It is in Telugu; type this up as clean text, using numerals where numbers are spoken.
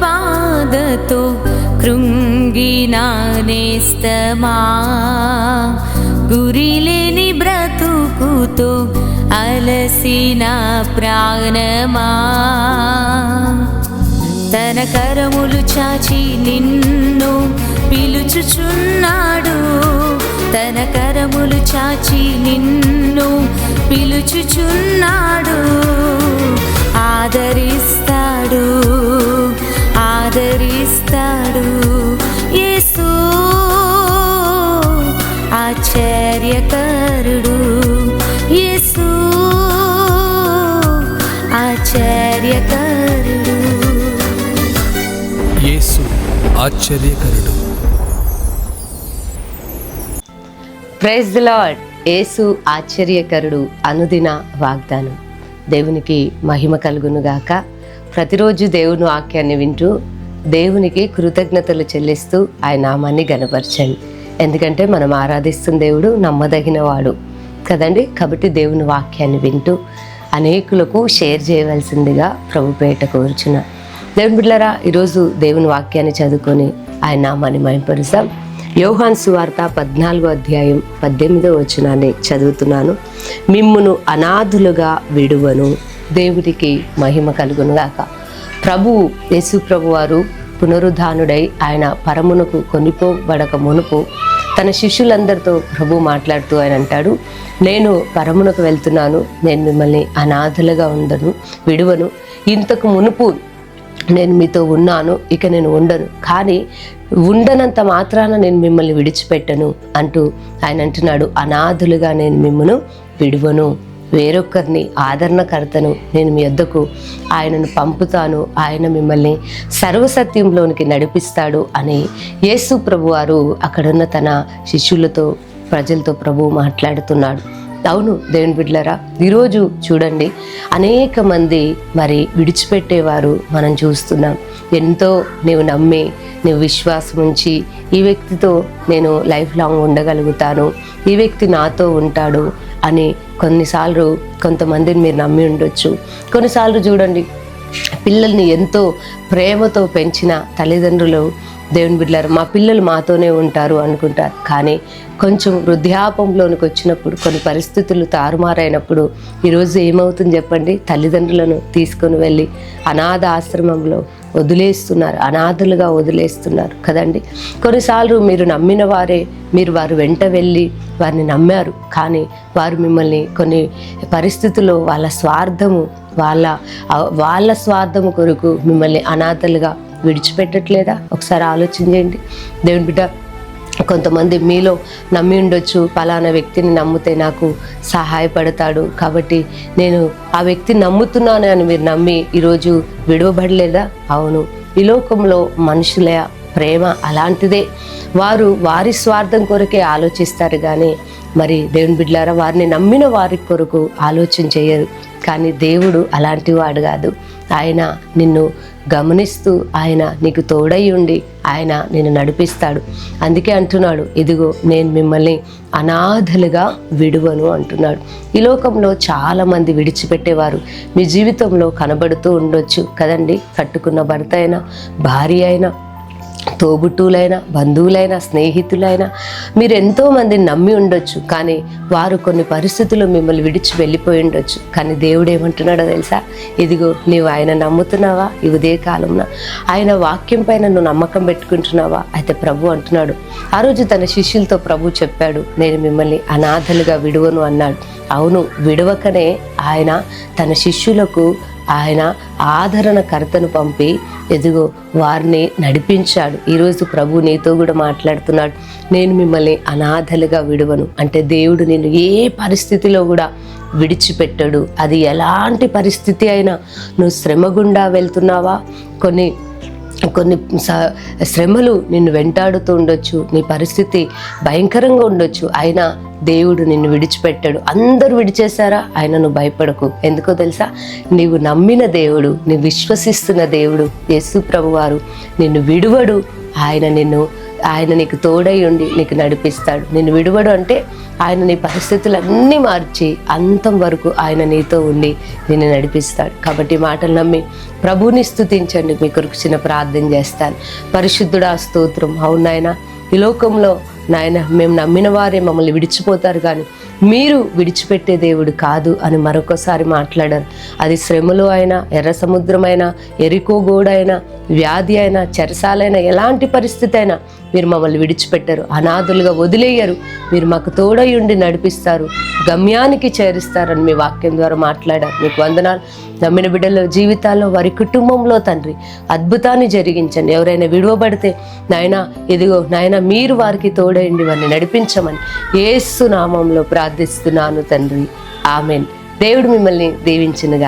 బాధతో కృంగిన నేస్తమా, గురిలేని బ్రతుకుతో అలసిన ప్రాణమా, తన కరములు చాచి నిన్ను పిలుచుచున్నాడు, తన కరములు చాచి నిన్ను పిలుచుచున్నాడు. ఆదరిస్తాడు, ఆదరిస్తాడు యేసు ఆశ్చర్యకరుడు, యేసు ఆశ్చర్యకరుడు, యేసు ఆశ్చర్యకరుడు. Praise the lord. యేసు ఆశ్చర్యకరుడు అనుదిన వాగ్దానం. దేవునికి మహిమ కలుగునుగాక. ప్రతిరోజు దేవుని వాక్యాన్ని వింటూ దేవునికి కృతజ్ఞతలు చెల్లిస్తూ ఆయన నామాన్ని గణపరచండి. ఎందుకంటే మనం ఆరాధిస్తున్న దేవుడు నమ్మదగిన వాడు కదండి. కాబట్టి దేవుని వాక్యాన్ని వింటూ అనేకులకు షేర్ చేయవలసిందిగా ప్రభు పేట కోరుచున్నా. దేవుని బిడ్డలారా, ఈరోజు దేవుని వాక్యాన్ని చదువుకొని ఆయన నామాన్ని మహిమపరుస్తాం. యోహాను సువార్త 14వ అధ్యాయం 18వ వచనాన్ని చదువుతున్నాను. మిమ్మును అనాథులుగా విడువను. దేవుడికి మహిమ కలుగునుగాక. ప్రభువు యేసు ప్రభు వారు పునరుద్ధానుడై ఆయన పరమునకు కొనిపోబడక మునుపు తన శిష్యులందరితో ప్రభు మాట్లాడుతూ ఆయన అంటాడు, నేను పరమునకు వెళ్తున్నాను, నేను మిమ్మల్ని అనాథలుగా విడువను. ఇంతకు మునుపు నేను మీతో ఉన్నాను, ఇక నేను ఉండను, కానీ ఉండనంత మాత్రాన నేను మిమ్మల్ని విడిచిపెట్టను అంటూ ఆయన అంటున్నాడు, అనాథులుగా నేను మిమ్మల్ని విడువను, వేరొకరిని ఆదరణకర్తను నేను మీ వద్దకు ఆయనను పంపుతాను, ఆయన మిమ్మల్ని సర్వసత్యంలోనికి నడిపిస్తాడు అని యేసు ప్రభువారు అక్కడున్న తన శిష్యులతో ప్రజలతో ప్రభు మాట్లాడుతున్నాడు. అవును దేవుని బిడ్డలారా, ఈరోజు చూడండి అనేక మంది మరి విడిచిపెట్టేవారు మనం చూస్తున్నాం. ఎంతో నీవు నమ్మి నీవు విశ్వాసం ఉంచి ఈ వ్యక్తితో నేను లైఫ్ లాంగ్ ఉండగలుగుతాను, ఈ వ్యక్తి నాతో ఉంటాడు అని కొన్నిసార్లు కొంతమందిని మీరు నమ్మి ఉండొచ్చు. కొన్నిసార్లు చూడండి పిల్లల్ని ఎంతో ప్రేమతో పెంచిన తల్లిదండ్రులు దేవుని బిడ్డలారు మా పిల్లలు మాతోనే ఉంటారు అనుకుంటారు. కానీ కొంచెం వృద్ధాపంలోనికి వచ్చినప్పుడు కొన్ని పరిస్థితులు తారుమారైనప్పుడు ఈరోజు ఏమవుతుంది చెప్పండి, తల్లిదండ్రులను తీసుకొని వెళ్ళి అనాథ ఆశ్రమంలో వదిలేస్తున్నారు, అనాథలుగా వదిలేస్తున్నారు కదండి. కొన్నిసార్లు మీరు నమ్మిన వారే మీరు వారు వెంట వెళ్ళి వారిని నమ్మారు, కానీ వారు మిమ్మల్ని కొన్ని పరిస్థితుల్లో వాళ్ళ స్వార్థము కొరకు మిమ్మల్ని అనాథలుగా విడిచిపెట్టట్లేదా? ఒకసారి ఆలోచించండి దేవుని బిడ్డ. కొంతమంది మీలో నమ్మి ఉండొచ్చు, పలానా వ్యక్తిని నమ్మితే నాకు సహాయపడతాడు కాబట్టి నేను ఆ వ్యక్తిని నమ్ముతున్నాను అని మీరు నమ్మి ఈరోజు విడవబడలేదా? అవును, ఈ లోకంలో మనుషుల ప్రేమ అలాంటిదే. వారు వారి స్వార్థం కొరకే ఆలోచిస్తారు, కానీ మరి దేవుని బిడ్డలారా వారిని నమ్మిన వారి కొరకు ఆలోచన చేయరు. కానీ దేవుడు అలాంటి వాడు కాదు. ఆయన నిన్ను గమనిస్తూ ఆయన నీకు తోడై ఉండి ఆయన నిన్ను నడిపిస్తాడు. అందుకే అంటున్నాడు, ఇదిగో నేను మిమ్మల్ని అనాథలుగా విడువను అంటున్నాడు. ఈ లోకంలో చాలామంది విడిచిపెట్టేవారు మీ జీవితంలో కనబడుతూ ఉండొచ్చు కదండి. కట్టుకున్న భర్త అయినా, భార్య అయినా, తోబుట్టువులైనా, బంధువులైనా, స్నేహితులైనా మీరు ఎంతోమందిని నమ్మి ఉండొచ్చు, కానీ వారు కొన్ని పరిస్థితుల్లో మిమ్మల్ని విడిచి వెళ్ళిపోయి ఉండొచ్చు. కానీ దేవుడు ఏమంటున్నాడో తెలుసా? ఇదిగో నీవు ఆయన నమ్ముతున్నావా? ఈ ఉదయ కాలంలో ఆయన వాక్యం పైన నువ్వు నమ్మకం పెట్టుకుంటున్నావా? అయితే ప్రభు అంటున్నాడు, ఆ రోజు తన శిష్యులతో ప్రభు చెప్పాడు, నేను మిమ్మల్ని అనాథలుగా విడువను అన్నాడు. అవును, విడవకనే ఆయన తన శిష్యులకు ఆయన ఆదరణకర్తను పంపి ఎదుగో వారిని నడిపించాడు. ఈరోజు ప్రభు నీతో కూడా మాట్లాడుతున్నాడు, నేను మిమ్మల్ని అనాథలుగా విడువను అంటే దేవుడు నిన్ను ఏ పరిస్థితిలో కూడా విడిచిపెట్టడు. అది ఎలాంటి పరిస్థితి అయినా, నువ్వు శ్రమ గుండా వెళ్తున్నావా, కొన్ని శ్రమలు నిన్ను వెంటాడుతూ ఉండొచ్చు, నీ పరిస్థితి భయంకరంగా ఉండొచ్చు, అయినా దేవుడు నిన్ను విడిచిపెట్టాడు. అందరూ విడిచేశారా? ఆయన నువ్వు భయపడకు. ఎందుకో తెలుసా? నీవు నమ్మిన దేవుడు, నీవు విశ్వసిస్తున్న దేవుడు యేసు ప్రభువారు నిన్ను విడువడు. ఆయన నిన్ను ఆయన నీకు తోడై ఉండి నీకు నడిపిస్తాడు. నిన్ను విడువడు అంటే ఆయన నీ పరిస్థితులన్నీ మార్చి అంతం వరకు ఆయన నీతో ఉండి నిన్ను నడిపిస్తాడు. కాబట్టి ఈ మాటలు నమ్మి ప్రభువుని స్తుతించండి. మీ కొరకు చిన్న ప్రార్థన చేస్తాను. పరిశుద్ధుడా స్తోత్రం. అవును నాయన, ఈ లోకంలో నాయన మేము నమ్మిన వారే మమ్మల్ని విడిచిపోతారు, కానీ మీరు విడిచిపెట్టే దేవుడు కాదు అని మరొకసారి మాట్లాడారు. అది శ్రమలు అయినా, ఎర్ర సముద్రమైనా, ఎరికో గోడైనా, వ్యాధి అయినా, చెరసాలైనా, ఎలాంటి పరిస్థితి అయినా మీరు మమ్మల్ని విడిచిపెట్టారు, అనాథులుగా వదిలేయరు. మీరు మాకు తోడై ఉండి నడిపిస్తారు, గమ్యానికి చేరుస్తారని మీ వాక్యం ద్వారా మాట్లాడారు. మీకు వందనాలు. నమ్మిన బిడ్డల జీవితాల్లో, వారి కుటుంబంలో తండ్రి అద్భుతాన్ని జరిగించండి. ఎవరైనా విడువబడితే నాయనా, ఇదిగో నాయనా, మీరు వారికి తోడైండి వారిని నడిపించమని యేసు నామంలో ప్రార్థిస్తున్నాను తండ్రి. ఆమెన్. దేవుడు మిమ్మల్ని దీవించునుగాక.